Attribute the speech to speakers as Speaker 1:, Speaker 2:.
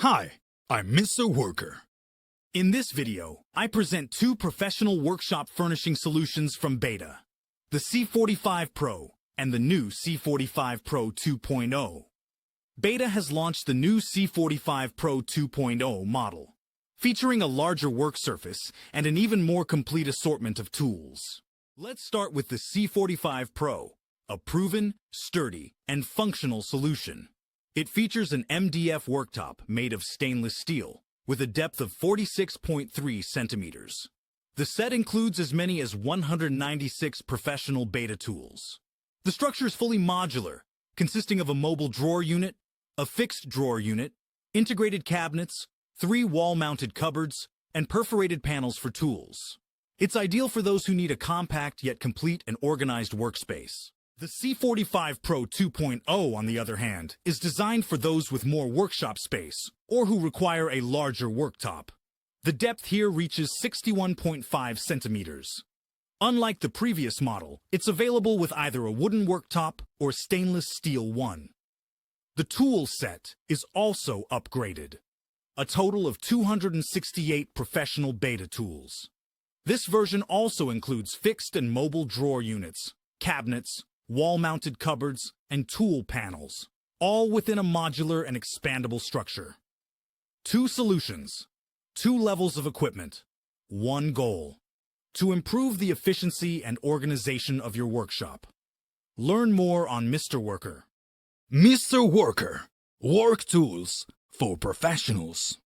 Speaker 1: Hi, I'm Mr. Worker. In this video, I present two professional workshop furnishing solutions from BETA, the C45 Pro and the new C45 Pro 2.0. BETA has launched the new C45 Pro 2.0 model, featuring a larger work surface and an even more complete assortment of tools. Let's start with the C45 Pro, a proven, sturdy, and functional solution. It features an MDF worktop made of stainless steel, with a depth of 46.3 centimeters. The set includes as many as 196 professional BETA tools. The structure is fully modular, consisting of a mobile drawer unit, a fixed drawer unit, integrated cabinets, 3 wall-mounted cupboards, and perforated panels for tools. It's ideal for those who need a compact yet complete and organized workspace. The C45 Pro 2.0, on the other hand, is designed for those with more workshop space or who require a larger worktop. The depth here reaches 61.5 centimeters. Unlike the previous model, it's available with either a wooden worktop or stainless steel one. The tool set is also upgraded. A total of 268 professional BETA tools. This version also includes fixed and mobile drawer units, cabinets, wall-mounted cupboards, and tool panels, all within a modular and expandable structure. 2 solutions, 2 levels of equipment, 1 goal: to improve the efficiency and organization of your workshop. Learn more on Mr. Worker.
Speaker 2: Mr. Worker, work tools for professionals.